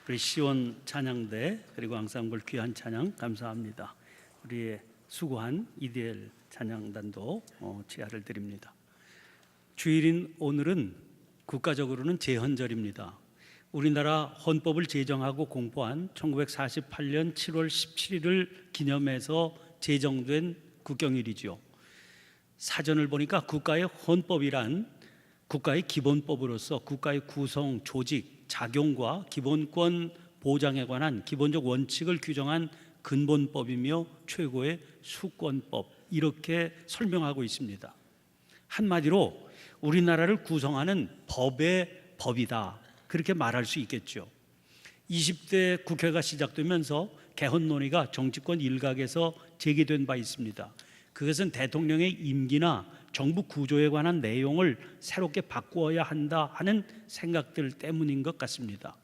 우리 시온 찬양대 그리고 앙상블 귀한 찬양 감사합니다. 우리의 수고한 이디엘 찬양단도 지하를 드립니다. 주일인 오늘은 국가적으로는 제헌절입니다. 우리나라 헌법을 제정하고 공포한 1948년 7월 17일을 기념해서 제정된 국경일이죠. 사전을 보니까 국가의 헌법이란 국가의 기본법으로서 국가의 구성, 조직, 작용과 기본권 보장에 관한 기본적 원칙을 규정한 근본법이며 최고의 수권법, 이렇게 설명하고 있습니다. 한마디로 우리나라를 구성하는 법의 법이다, 그렇게 말할 수 있겠죠. 20대 국회가 시작되면서 개헌 논의가 정치권 일각에서 제기된 바 있습니다. 그것은 대통령의 임기나 정부 구조에 관한 내용을 새롭게 바꾸어야 한다 하는 생각들 때문인 것 같습니다.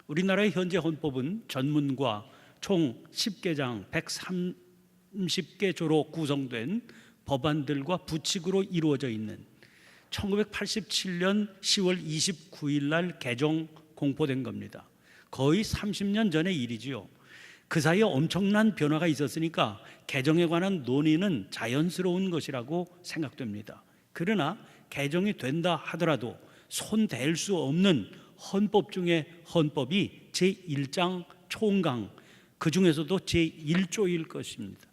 우리나라의 현재 헌법은 전문과 총 10개장 130개 조로 구성된 법안들과 부칙으로 이루어져 있는 1987년 10월 29일 날 개정 공포된 겁니다. 거의 30년 전의 일이지요. 그 사이에 엄청난 변화가 있었으니까 개정에 관한 논의는 자연스러운 것이라고 생각됩니다. 그러나 개정이 된다 하더라도 손댈 수 없는 헌법 중에 헌법이 제1장 총강, 그 중에서도 제1조일 것입니다.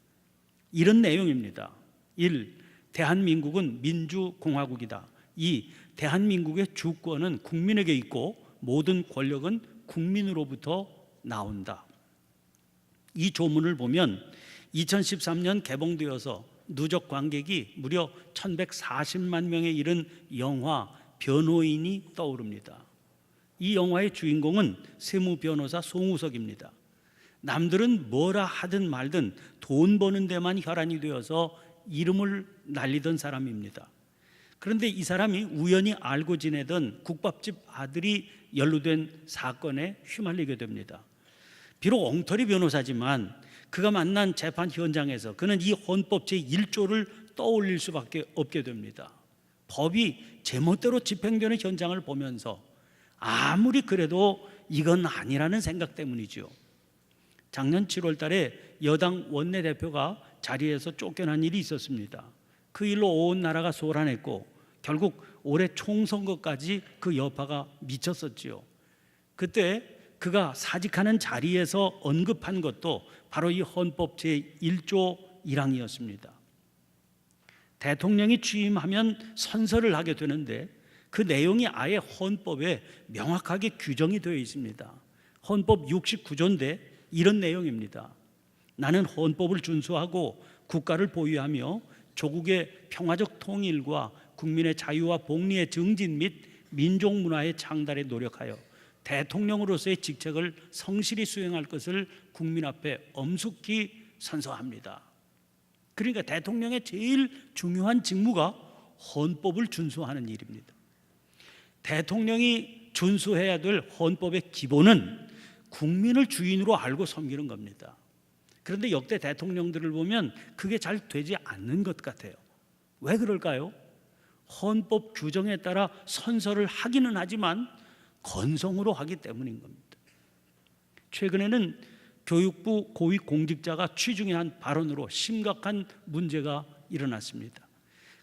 이런 내용입니다. 1. 대한민국은 민주공화국이다. 2. 대한민국의 주권은 국민에게 있고 모든 권력은 국민으로부터 나온다. 이 조문을 보면 2013년 개봉되어서 누적 관객이 무려 1140만 명에 이른 영화 변호인이 떠오릅니다. 이 영화의 주인공은 세무변호사 송우석입니다. 남들은 뭐라 하든 말든 돈 버는 데만 혈안이 되어서 이름을 날리던 사람입니다. 그런데 이 사람이 우연히 알고 지내던 국밥집 아들이 연루된 사건에 휘말리게 됩니다. 비록 엉터리 변호사지만 그가 만난 재판 현장에서 그는 이 헌법 제1조를 떠올릴 수밖에 없게 됩니다. 법이 제멋대로 집행되는 현장을 보면서 아무리 그래도 이건 아니라는 생각 때문이죠. 작년 7월 달에 여당 원내대표가 자리에서 쫓겨난 일이 있었습니다. 그 일로 온 나라가 소란했고 결국 올해 총선거까지 그 여파가 미쳤었지요. 그때 그가 사직하는 자리에서 언급한 것도 바로 이 헌법 제1조 1항이었습니다. 대통령이 취임하면 선서를 하게 되는데 그 내용이 아예 헌법에 명확하게 규정이 되어 있습니다. 헌법 69조인데 이런 내용입니다. 나는 헌법을 준수하고 국가를 보유하며 조국의 평화적 통일과 국민의 자유와 복리의 증진 및 민족 문화의 창달에 노력하여 대통령으로서의 직책을 성실히 수행할 것을 국민 앞에 엄숙히 선서합니다. 그러니까 대통령의 제일 중요한 직무가 헌법을 준수하는 일입니다. 대통령이 준수해야 될 헌법의 기본은 국민을 주인으로 알고 섬기는 겁니다. 그런데 역대 대통령들을 보면 그게 잘 되지 않는 것 같아요. 왜 그럴까요? 헌법 규정에 따라 선서를 하기는 하지만 건성으로 하기 때문인 겁니다. 최근에는 교육부 고위공직자가 취중의 한 발언으로 심각한 문제가 일어났습니다.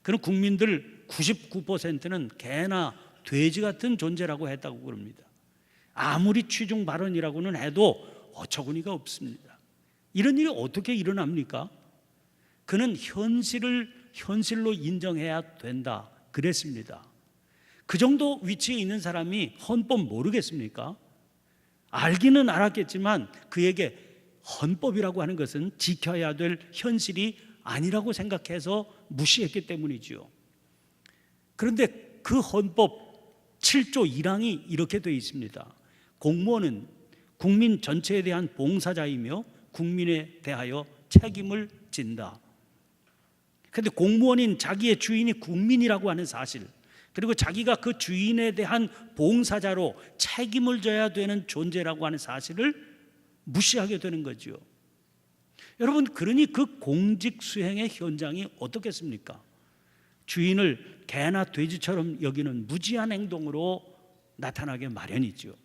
그는 국민들 99%는 개나 돼지 같은 존재라고 했다고 그럽니다. 아무리 취중 발언이라고는 해도 어처구니가 없습니다. 이런 일이 어떻게 일어납니까? 그는 현실로 인정해야 된다 그랬습니다. 그 정도 위치에 있는 사람이 헌법 모르겠습니까? 알기는 알았겠지만 그에게 헌법이라고 하는 것은 지켜야 될 현실이 아니라고 생각해서 무시했기 때문이죠. 그런데 그 헌법 7조 1항이 이렇게 되어 있습니다. 공무원은 국민 전체에 대한 봉사자이며 국민에 대하여 책임을 진다. 그런데 공무원인 자기의 주인이 국민이라고 하는 사실, 그리고 자기가 그 주인에 대한 봉사자로 책임을 져야 되는 존재라고 하는 사실을 무시하게 되는 거죠. 여러분, 그러니 그 공직 수행의 현장이 어떻겠습니까? 주인을 개나 돼지처럼 여기는 무지한 행동으로 나타나게 마련이죠.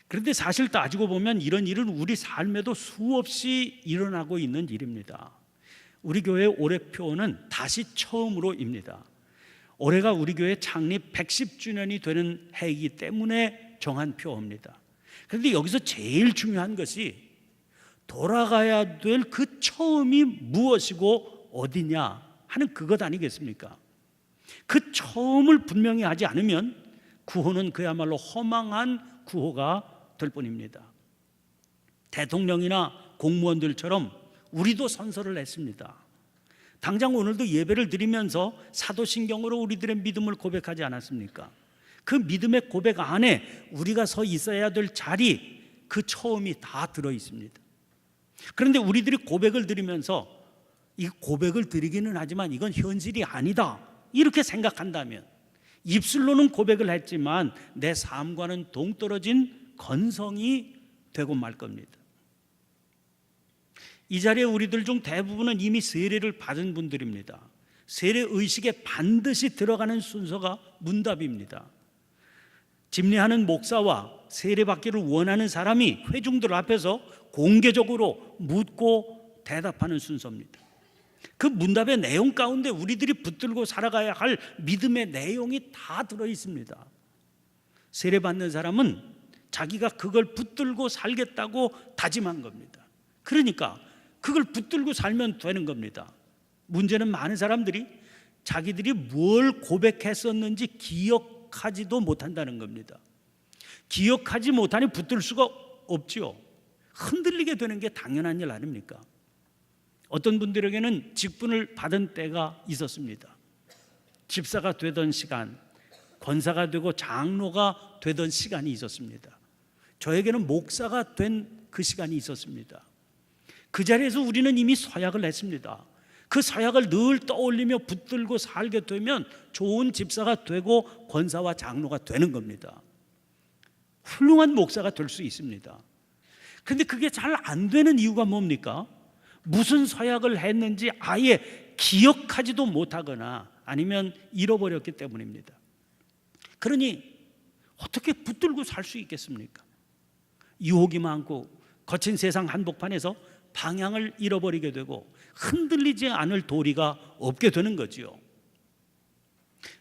그런데 사실 따지고 보면 이런 일은 우리 삶에도 수없이 일어나고 있는 일입니다. 우리 교회 올해표는 다시 처음으로입니다. 올해가 우리 교회 창립 110주년이 되는 해이기 때문에 정한 표입니다. 그런데 여기서 제일 중요한 것이 돌아가야 될 그 처음이 무엇이고 어디냐 하는 그것 아니겠습니까? 그 처음을 분명히 하지 않으면 구호는 그야말로 허망한 구호가 될 뿐입니다. 대통령이나 공무원들처럼 우리도 선서를 했습니다. 당장 오늘도 예배를 드리면서 사도신경으로 우리들의 믿음을 고백하지 않았습니까? 그 믿음의 고백 안에 우리가 서 있어야 될 자리, 그 처음이 다 들어 있습니다. 그런데 우리들이 고백을 드리면서 이 고백을 드리기는 하지만 이건 현실이 아니다 이렇게 생각한다면 입술로는 고백을 했지만 내 삶과는 동떨어진 건성이 되고 말 겁니다. 이 자리에 우리들 중 대부분은 이미 세례를 받은 분들입니다. 세례 의식에 반드시 들어가는 순서가 문답입니다. 집례하는 목사와 세례받기를 원하는 사람이 회중들 앞에서 공개적으로 묻고 대답하는 순서입니다. 그 문답의 내용 가운데 우리들이 붙들고 살아가야 할 믿음의 내용이 다 들어 있습니다. 세례받는 사람은 자기가 그걸 붙들고 살겠다고 다짐한 겁니다. 그러니까 그걸 붙들고 살면 되는 겁니다. 문제는 많은 사람들이 자기들이 뭘 고백했었는지 기억하지도 못한다는 겁니다. 기억하지 못하니 붙들 수가 없지요. 흔들리게 되는 게 당연한 일 아닙니까? 어떤 분들에게는 직분을 받은 때가 있었습니다. 집사가 되던 시간, 권사가 되고 장로가 되던 시간이 있었습니다. 저에게는 목사가 된 그 시간이 있었습니다. 그 자리에서 우리는 이미 서약을 했습니다. 그 서약을 늘 떠올리며 붙들고 살게 되면 좋은 집사가 되고 권사와 장로가 되는 겁니다. 훌륭한 목사가 될 수 있습니다. 그런데 그게 잘 안 되는 이유가 뭡니까? 무슨 서약을 했는지 아예 기억하지도 못하거나 아니면 잃어버렸기 때문입니다. 그러니 어떻게 붙들고 살 수 있겠습니까? 유혹이 많고 거친 세상 한복판에서 방향을 잃어버리게 되고 흔들리지 않을 도리가 없게 되는 거지요.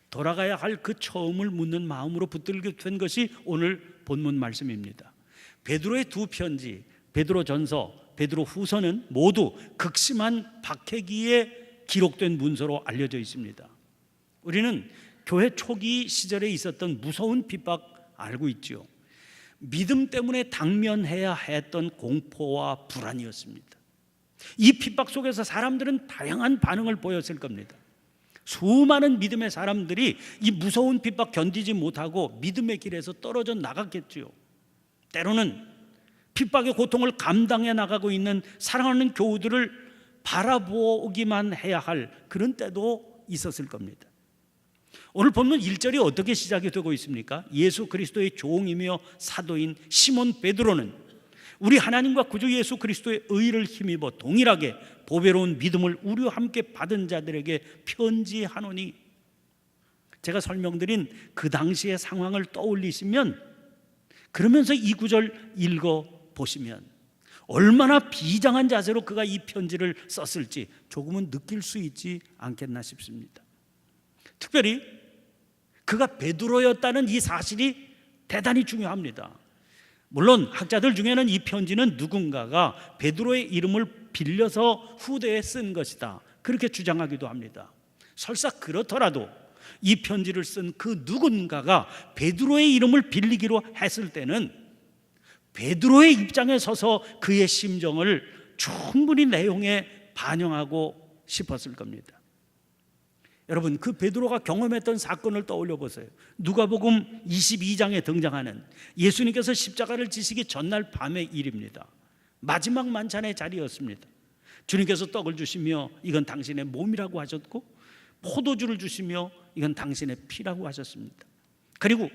돌아가야 할 그 처음을 묻는 마음으로 붙들게 된 것이 오늘 본문 말씀입니다. 베드로의 두 편지, 베드로전서, 베드로후서는 모두 극심한 박해기에 기록된 문서로 알려져 있습니다. 우리는 교회 초기 시절에 있었던 무서운 핍박 알고 있죠. 믿음 때문에 당면해야 했던 공포와 불안이었습니다. 이 핍박 속에서 사람들은 다양한 반응을 보였을 겁니다. 수많은 믿음의 사람들이 이 무서운 핍박 견디지 못하고 믿음의 길에서 떨어져 나갔겠지요. 때로는 핍박의 고통을 감당해 나가고 있는 사랑하는 교우들을 바라보기만 해야 할 그런 때도 있었을 겁니다. 오늘 본문 1절이 어떻게 시작이 되고 있습니까? 예수 그리스도의 종이며 사도인 시몬 베드로는 우리 하나님과 구주 예수 그리스도의 의를 힘입어 동일하게 보배로운 믿음을 우리와 함께 받은 자들에게 편지하노니. 제가 설명드린 그 당시의 상황을 떠올리시면, 그러면서 이 구절 읽어보시면 얼마나 비장한 자세로 그가 이 편지를 썼을지 조금은 느낄 수 있지 않겠나 싶습니다. 특별히 그가 베드로였다는 이 사실이 대단히 중요합니다. 물론 학자들 중에는 이 편지는 누군가가 베드로의 이름을 빌려서 후대에 쓴 것이다 그렇게 주장하기도 합니다. 설사 그렇더라도 이 편지를 쓴 그 누군가가 베드로의 이름을 빌리기로 했을 때는 베드로의 입장에 서서 그의 심정을 충분히 내용에 반영하고 싶었을 겁니다. 여러분, 그 베드로가 경험했던 사건을 떠올려 보세요. 누가복음 22장에 등장하는 예수님께서 십자가를 지시기 전날 밤의 일입니다. 마지막 만찬의 자리였습니다. 주님께서 떡을 주시며 이건 당신의 몸이라고 하셨고, 포도주를 주시며 이건 당신의 피라고 하셨습니다. 그리고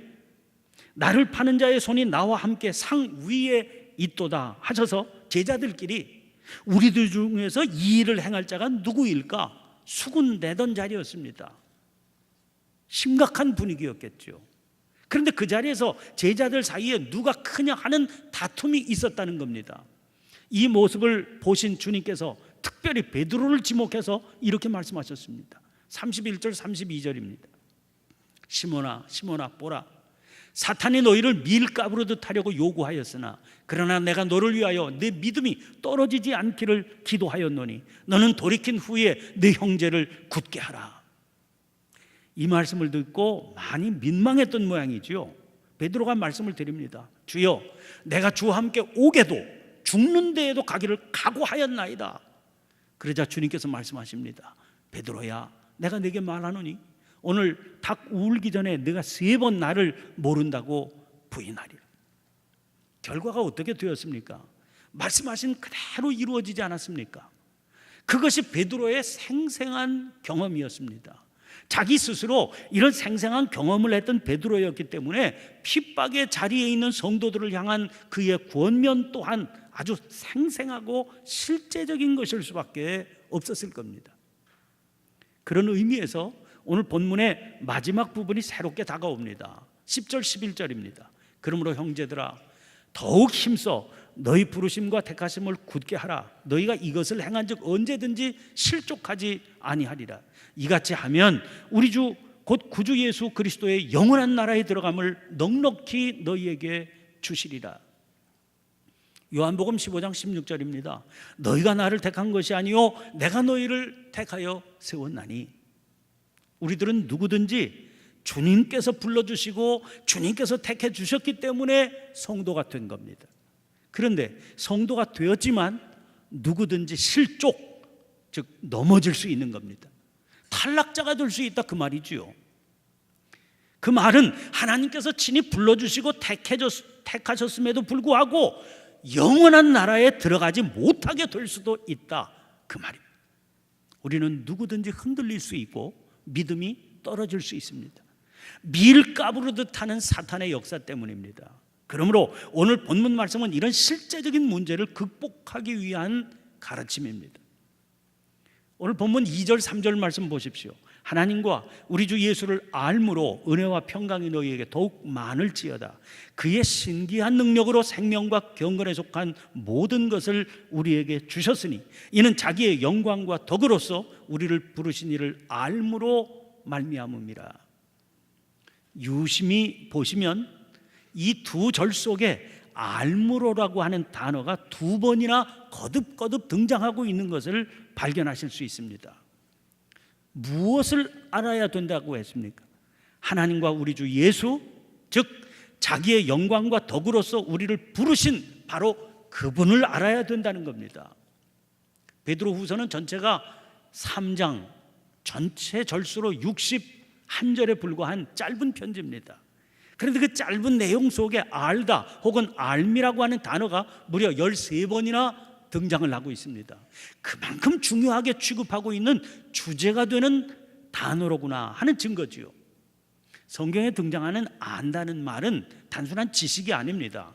나를 파는 자의 손이 나와 함께 상 위에 있도다 하셔서 제자들끼리 우리들 중에서 이 일을 행할 자가 누구일까 수군대던 자리였습니다. 심각한 분위기였겠죠. 그런데 그 자리에서 제자들 사이에 누가 크냐 하는 다툼이 있었다는 겁니다. 이 모습을 보신 주님께서 특별히 베드로를 지목해서 이렇게 말씀하셨습니다. 31절 32절입니다. 시몬아 시몬아 보라, 사탄이 너희를 밀가부르듯 하려고 요구하였으나 그러나 내가 너를 위하여 내 믿음이 떨어지지 않기를 기도하였노니 너는 돌이킨 후에 네 형제를 굳게 하라. 이 말씀을 듣고 많이 민망했던 모양이지요. 베드로가 말씀을 드립니다. 주여, 내가 주와 함께 오게도 죽는 데에도 가기를 각오하였나이다. 그러자 주님께서 말씀하십니다. 베드로야, 내가 네게 말하노니 오늘 닭 울기 전에 네가 3번 나를 모른다고 부인하리라. 결과가 어떻게 되었습니까? 말씀하신 그대로 이루어지지 않았습니까? 그것이 베드로의 생생한 경험이었습니다. 자기 스스로 이런 생생한 경험을 했던 베드로였기 때문에 핍박의 자리에 있는 성도들을 향한 그의 권면 또한 아주 생생하고 실제적인 것일 수밖에 없었을 겁니다. 그런 의미에서 오늘 본문의 마지막 부분이 새롭게 다가옵니다. 10절 11절입니다. 그러므로 형제들아, 더욱 힘써 너희 부르심과 택하심을 굳게 하라. 너희가 이것을 행한 즉 언제든지 실족하지 아니하리라. 이같이 하면 우리 주 곧 구주 예수 그리스도의 영원한 나라에 들어감을 넉넉히 너희에게 주시리라. 요한복음 15장 16절입니다. 너희가 나를 택한 것이 아니요 내가 너희를 택하여 세웠나니. 우리들은 누구든지 주님께서 불러주시고 주님께서 택해 주셨기 때문에 성도가 된 겁니다. 그런데 성도가 되었지만 누구든지 실족, 즉 넘어질 수 있는 겁니다. 탈락자가 될 수 있다, 그 말이지요. 그 말은 하나님께서 친히 불러주시고 택하셨음에도 불구하고 영원한 나라에 들어가지 못하게 될 수도 있다, 그 말입니다. 우리는 누구든지 흔들릴 수 있고 믿음이 떨어질 수 있습니다. 밀가부르듯 하는 사탄의 역사 때문입니다. 그러므로 오늘 본문 말씀은 이런 실제적인 문제를 극복하기 위한 가르침입니다. 오늘 본문 2절 3절 말씀 보십시오. 하나님과 우리 주 예수를 알므로 은혜와 평강이 너희에게 더욱 많을지어다. 그의 신기한 능력으로 생명과 경건에 속한 모든 것을 우리에게 주셨으니 이는 자기의 영광과 덕으로서 우리를 부르신 이를 알므로 말미암음이라. 유심히 보시면 이 두 절 속에 알므로라고 하는 단어가 2번이나 거듭거듭 등장하고 있는 것을 발견하실 수 있습니다. 무엇을 알아야 된다고 했습니까? 하나님과 우리 주 예수, 즉 자기의 영광과 덕으로서 우리를 부르신 바로 그분을 알아야 된다는 겁니다. 베드로후서는 전체가 3장, 전체 절수로 61절에 불과한 짧은 편지입니다. 그런데 그 짧은 내용 속에 알다 혹은 알미라고 하는 단어가 무려 13번이나 등장을 하고 있습니다. 그만큼 중요하게 취급하고 있는 주제가 되는 단어로구나 하는 증거지요. 성경에 등장하는 안다는 말은 단순한 지식이 아닙니다.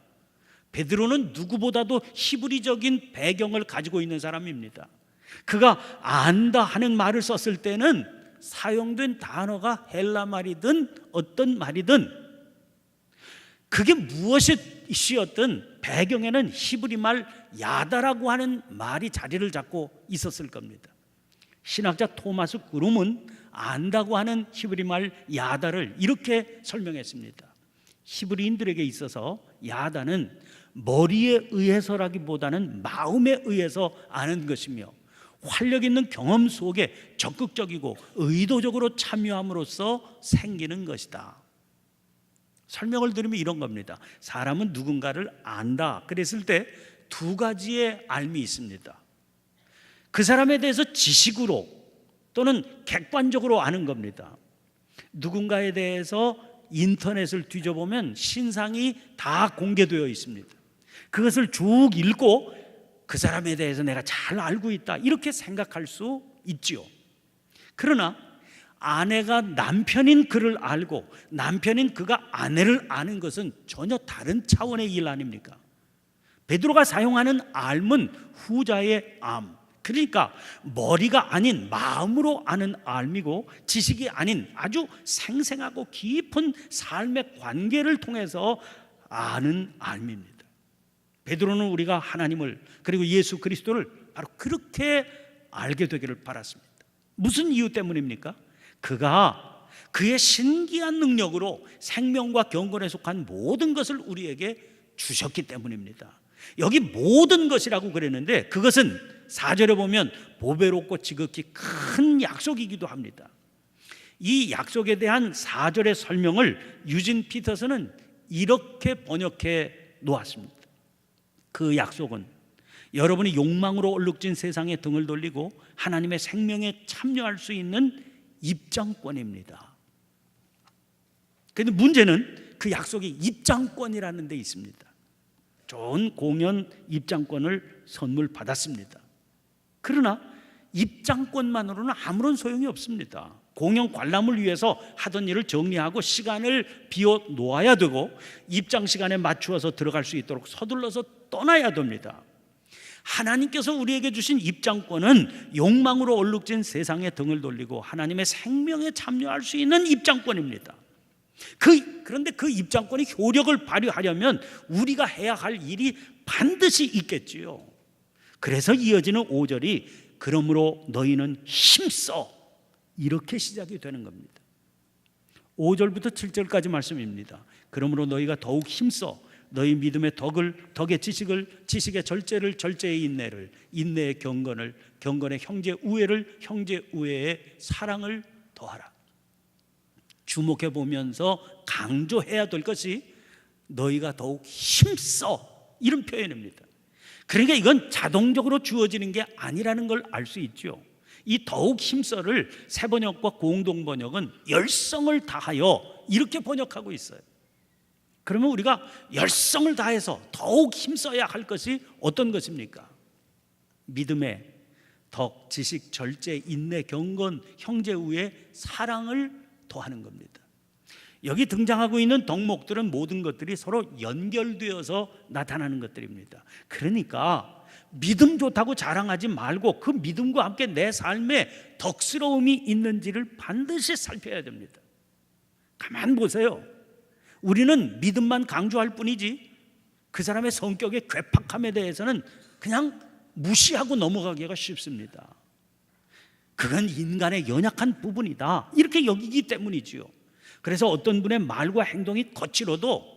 베드로는 누구보다도 히브리적인 배경을 가지고 있는 사람입니다. 그가 안다 하는 말을 썼을 때는 사용된 단어가 헬라 말이든 어떤 말이든 그게 무엇이었든 배경에는 히브리 말 야다라고 하는 말이 자리를 잡고 있었을 겁니다. 신학자 토마스 그룸은 안다고 하는 히브리 말 야다를 이렇게 설명했습니다. 히브리인들에게 있어서 야다는 머리에 의해서라기보다는 마음에 의해서 아는 것이며 활력 있는 경험 속에 적극적이고 의도적으로 참여함으로써 생기는 것이다. 설명을 드리면 이런 겁니다. 사람은 누군가를 안다 그랬을 때 2가지의 알미 있습니다. 그 사람에 대해서 지식으로 또는 객관적으로 아는 겁니다. 누군가에 대해서 인터넷을 뒤져보면 신상이 다 공개되어 있습니다. 그것을 쭉 읽고 그 사람에 대해서 내가 잘 알고 있다 이렇게 생각할 수 있지요. 그러나 아내가 남편인 그를 알고 남편인 그가 아내를 아는 것은 전혀 다른 차원의 일 아닙니까? 베드로가 사용하는 알은 후자의 암, 그러니까 머리가 아닌 마음으로 아는 알미고 지식이 아닌 아주 생생하고 깊은 삶의 관계를 통해서 아는 알미입니다. 베드로는 우리가 하나님을 그리고 예수 그리스도를 바로 그렇게 알게 되기를 바랐습니다. 무슨 이유 때문입니까? 그가 그의 신기한 능력으로 생명과 경건에 속한 모든 것을 우리에게 주셨기 때문입니다. 여기 모든 것이라고 그랬는데 그것은 4절에 보면 보배롭고 지극히 큰 약속이기도 합니다. 이 약속에 대한 4절의 설명을 유진 피터슨은 이렇게 번역해 놓았습니다. 그 약속은 여러분이 욕망으로 얼룩진 세상에 등을 돌리고 하나님의 생명에 참여할 수 있는 입장권입니다. 그런데 문제는 그 약속이 입장권이라는 데 있습니다. 좋은 공연 입장권을 선물 받았습니다. 그러나 입장권만으로는 아무런 소용이 없습니다. 공연 관람을 위해서 하던 일을 정리하고 시간을 비워 놓아야 되고 입장 시간에 맞추어서 들어갈 수 있도록 서둘러서 떠나야 됩니다. 하나님께서 우리에게 주신 입장권은 욕망으로 얼룩진 세상에 등을 돌리고 하나님의 생명에 참여할 수 있는 입장권입니다. 그런데 그 입장권이 효력을 발휘하려면 우리가 해야 할 일이 반드시 있겠지요. 그래서 이어지는 5절이 그러므로 너희는 힘써 이렇게 시작이 되는 겁니다. 5절부터 7절까지 말씀입니다. 그러므로 너희가 더욱 힘써 너희 믿음의 덕의 지식을, 지식의 절제를, 절제의 인내를, 인내의 경건을, 경건의 형제 우애를, 형제 우애의 사랑을 더하라. 주목해 보면서 강조해야 될 것이 너희가 더욱 힘써 이런 표현입니다. 그러니까 이건 자동적으로 주어지는 게 아니라는 걸 알 수 있죠. 이 더욱 힘써를 새번역과 공동번역은 열성을 다하여 이렇게 번역하고 있어요. 그러면 우리가 열성을 다해서 더욱 힘써야 할 것이 어떤 것입니까? 믿음의 덕, 지식, 절제, 인내, 경건, 형제 우애, 사랑을 더하는 겁니다. 여기 등장하고 있는 덕목들은 모든 것들이 서로 연결되어서 나타나는 것들입니다. 그러니까 믿음 좋다고 자랑하지 말고 그 믿음과 함께 내 삶에 덕스러움이 있는지를 반드시 살펴야 됩니다. 가만 보세요. 우리는 믿음만 강조할 뿐이지 그 사람의 성격의 괴팍함에 대해서는 그냥 무시하고 넘어가기가 쉽습니다. 그건 인간의 연약한 부분이다 이렇게 여기기 때문이지요. 그래서 어떤 분의 말과 행동이 거칠어도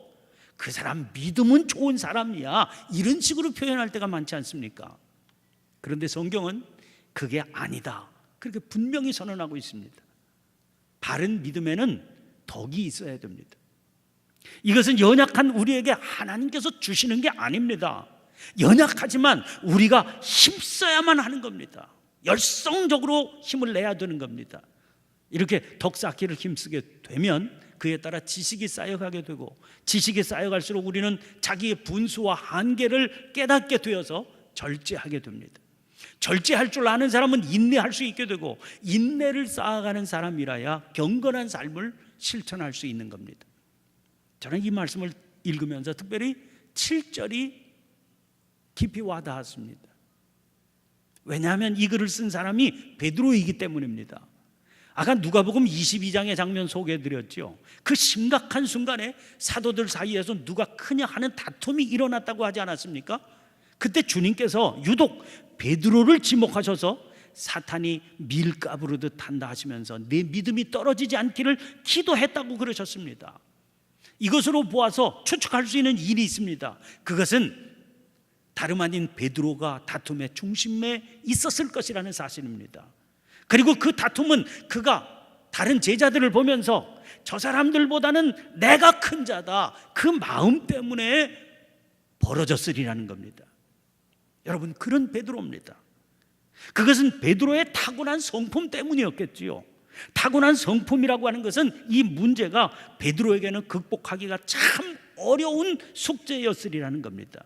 그 사람 믿음은 좋은 사람이야 이런 식으로 표현할 때가 많지 않습니까? 그런데 성경은 그게 아니다 그렇게 분명히 선언하고 있습니다. 바른 믿음에는 덕이 있어야 됩니다. 이것은 연약한 우리에게 하나님께서 주시는 게 아닙니다. 연약하지만 우리가 힘써야만 하는 겁니다. 열성적으로 힘을 내야 되는 겁니다. 이렇게 덕 쌓기를 힘쓰게 되면 그에 따라 지식이 쌓여가게 되고 지식이 쌓여갈수록 우리는 자기의 분수와 한계를 깨닫게 되어서 절제하게 됩니다. 절제할 줄 아는 사람은 인내할 수 있게 되고 인내를 쌓아가는 사람이라야 경건한 삶을 실천할 수 있는 겁니다. 저는 이 말씀을 읽으면서 특별히 7절이 깊이 와닿았습니다. 왜냐하면 이 글을 쓴 사람이 베드로이기 때문입니다. 아까 누가복음 22장의 장면 소개해드렸죠. 그 심각한 순간에 사도들 사이에서 누가 크냐 하는 다툼이 일어났다고 하지 않았습니까? 그때 주님께서 유독 베드로를 지목하셔서 사탄이 밀가부르듯 한다 하시면서 내 믿음이 떨어지지 않기를 기도했다고 그러셨습니다. 이것으로 보아서 추측할 수 있는 일이 있습니다. 그것은 다름 아닌 베드로가 다툼의 중심에 있었을 것이라는 사실입니다. 그리고 그 다툼은 그가 다른 제자들을 보면서 저 사람들보다는 내가 큰 자다 그 마음 때문에 벌어졌으리라는 겁니다. 여러분 그런 베드로입니다. 그것은 베드로의 타고난 성품 때문이었겠지요. 타고난 성품이라고 하는 것은 이 문제가 베드로에게는 극복하기가 참 어려운 숙제였으리라는 겁니다.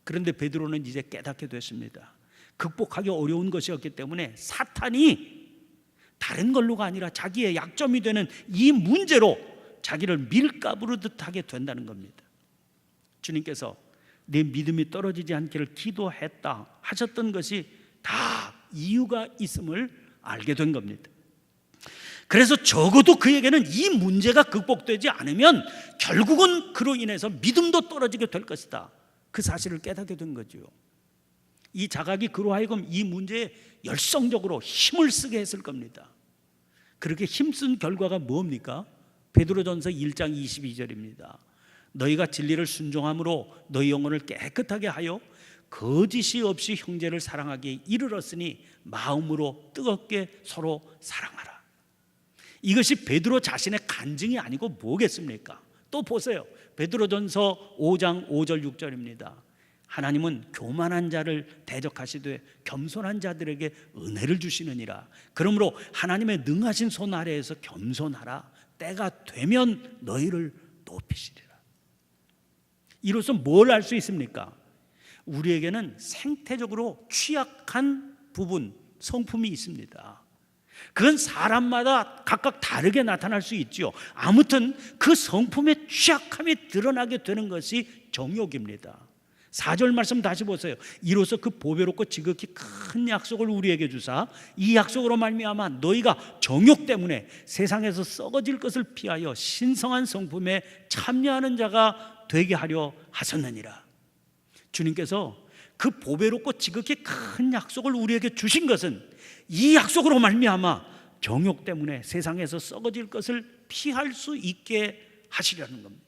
그런데 베드로는 이제 깨닫게 됐습니다. 극복하기 어려운 것이었기 때문에 사탄이 다른 걸로가 아니라 자기의 약점이 되는 이 문제로 자기를 밀가부르듯 하게 된다는 겁니다. 주님께서 내 믿음이 떨어지지 않기를 기도했다 하셨던 것이 다 이유가 있음을 알게 된 겁니다. 그래서 적어도 그에게는 이 문제가 극복되지 않으면 결국은 그로 인해서 믿음도 떨어지게 될 것이다, 그 사실을 깨닫게 된 거죠. 이 자각이 그로 하여금 이 문제에 열성적으로 힘을 쓰게 했을 겁니다. 그렇게 힘쓴 결과가 뭡니까? 베드로전서 1장 22절입니다. 너희가 진리를 순종함으로 너희 영혼을 깨끗하게 하여 거짓이 없이 형제를 사랑하기에 이르렀으니 마음으로 뜨겁게 서로 사랑하라. 이것이 베드로 자신의 간증이 아니고 뭐겠습니까? 또 보세요. 베드로전서 5장 5절 6절입니다. 하나님은 교만한 자를 대적하시되 겸손한 자들에게 은혜를 주시느니라. 그러므로 하나님의 능하신 손 아래에서 겸손하라. 때가 되면 너희를 높이시리라. 이로써 뭘 알 수 있습니까? 우리에게는 생태적으로 취약한 부분, 성품이 있습니다. 그건 사람마다 각각 다르게 나타날 수 있죠. 아무튼 그 성품의 취약함이 드러나게 되는 것이 정욕입니다. 4절 말씀 다시 보세요. 이로써 그 보배롭고 지극히 큰 약속을 우리에게 주사 이 약속으로 말미암아 너희가 정욕 때문에 세상에서 썩어질 것을 피하여 신성한 성품에 참여하는 자가 되게 하려 하셨느니라. 주님께서 그 보배롭고 지극히 큰 약속을 우리에게 주신 것은 이 약속으로 말미암아 정욕 때문에 세상에서 썩어질 것을 피할 수 있게 하시려는 겁니다.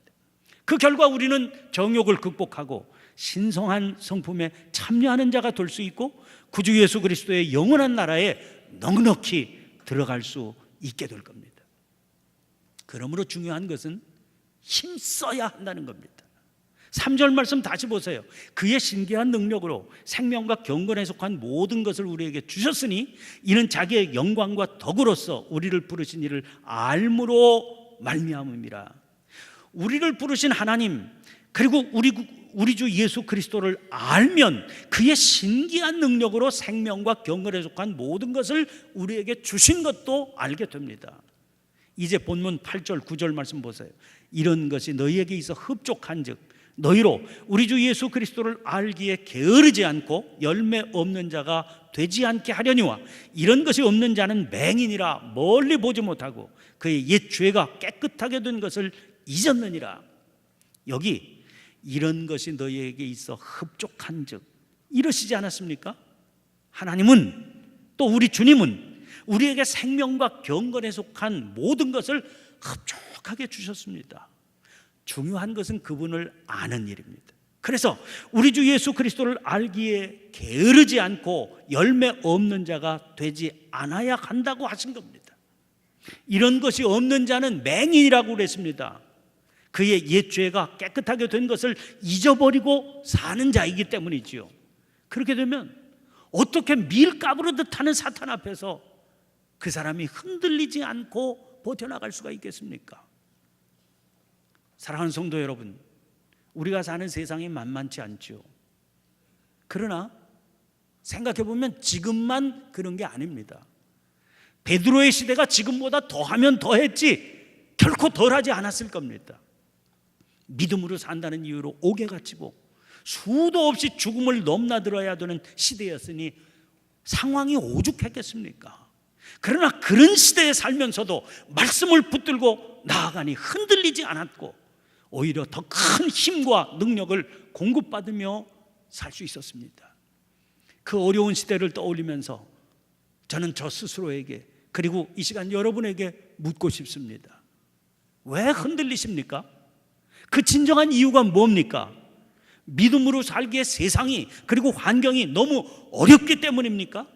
그 결과 우리는 정욕을 극복하고 신성한 성품에 참여하는 자가 될 수 있고 구주 예수 그리스도의 영원한 나라에 넉넉히 들어갈 수 있게 될 겁니다. 그러므로 중요한 것은 힘써야 한다는 겁니다. 3절 말씀 다시 보세요. 그의 신기한 능력으로 생명과 경건에 속한 모든 것을 우리에게 주셨으니 이는 자기의 영광과 덕으로서 우리를 부르신 이를 알므로 말미암음이라. 우리를 부르신 하나님 그리고 우리 주 예수 그리스도를 알면 그의 신기한 능력으로 생명과 경건에 속한 모든 것을 우리에게 주신 것도 알게 됩니다. 이제 본문 8절 9절 말씀 보세요. 이런 것이 너희에게 있어 흡족한 즉 너희로 우리 주 예수 그리스도를 알기에 게으르지 않고 열매 없는 자가 되지 않게 하려니와 이런 것이 없는 자는 맹인이라 멀리 보지 못하고 그의 옛 죄가 깨끗하게 된 것을 잊었느니라. 여기 이런 것이 너희에게 있어 흡족한 즉 이러시지 않았습니까? 하나님은 또 우리 주님은 우리에게 생명과 경건에 속한 모든 것을 흡족하게 주셨습니다. 중요한 것은 그분을 아는 일입니다. 그래서 우리 주 예수 그리스도를 알기에 게으르지 않고 열매 없는 자가 되지 않아야 한다고 하신 겁니다. 이런 것이 없는 자는 맹인이라고 그랬습니다. 그의 옛 죄가 깨끗하게 된 것을 잊어버리고 사는 자이기 때문이지요. 그렇게 되면 어떻게 밀가부르듯 하는 사탄 앞에서 그 사람이 흔들리지 않고 버텨나갈 수가 있겠습니까? 사랑하는 성도 여러분, 우리가 사는 세상이 만만치 않죠. 그러나 생각해보면 지금만 그런 게 아닙니다. 베드로의 시대가 지금보다 더하면 더했지 결코 덜하지 않았을 겁니다. 믿음으로 산다는 이유로 옥에 갇히고 수도 없이 죽음을 넘나들어야 되는 시대였으니 상황이 오죽했겠습니까? 그러나 그런 시대에 살면서도 말씀을 붙들고 나아가니 흔들리지 않았고 오히려 더 큰 힘과 능력을 공급받으며 살 수 있었습니다. 그 어려운 시대를 떠올리면서 저는 저 스스로에게 그리고 이 시간 여러분에게 묻고 싶습니다. 왜 흔들리십니까? 그 진정한 이유가 뭡니까? 믿음으로 살기에 세상이 그리고 환경이 너무 어렵기 때문입니까?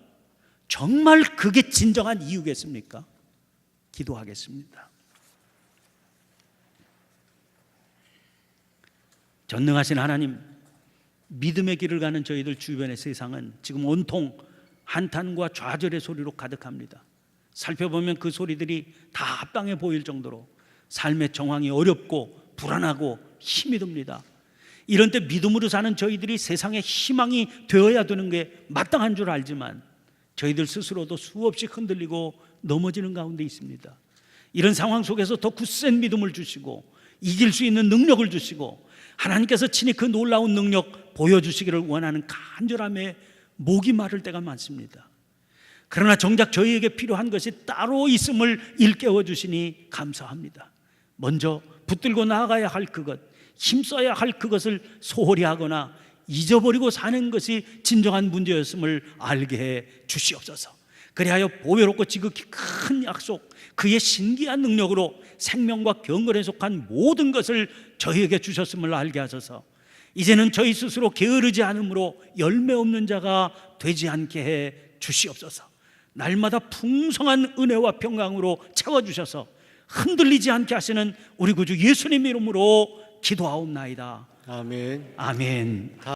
정말 그게 진정한 이유겠습니까? 기도하겠습니다. 전능하신 하나님, 믿음의 길을 가는 저희들 주변의 세상은 지금 온통 한탄과 좌절의 소리로 가득합니다. 살펴보면 그 소리들이 다 합당해 보일 정도로 삶의 정황이 어렵고 불안하고 힘이 듭니다. 이런 때 믿음으로 사는 저희들이 세상의 희망이 되어야 되는 게 마땅한 줄 알지만 저희들 스스로도 수없이 흔들리고 넘어지는 가운데 있습니다. 이런 상황 속에서 더 굳센 믿음을 주시고 이길 수 있는 능력을 주시고 하나님께서 친히 그 놀라운 능력 보여주시기를 원하는 간절함에 목이 마를 때가 많습니다. 그러나 정작 저희에게 필요한 것이 따로 있음을 일깨워 주시니 감사합니다. 먼저 붙들고 나아가야 할 그것, 힘써야 할 그것을 소홀히 하거나 잊어버리고 사는 것이 진정한 문제였음을 알게 해 주시옵소서. 그리하여 보배롭고 지극히 큰 약속, 그의 신기한 능력으로 생명과 경건에 속한 모든 것을 저희에게 주셨음을 알게 하소서. 이제는 저희 스스로 게으르지 않으므로 열매 없는 자가 되지 않게 해 주시옵소서. 날마다 풍성한 은혜와 평강으로 채워주셔서 흔들리지 않게 하시는 우리 구주 예수님 이름으로 기도하옵나이다. 아멘. 아멘.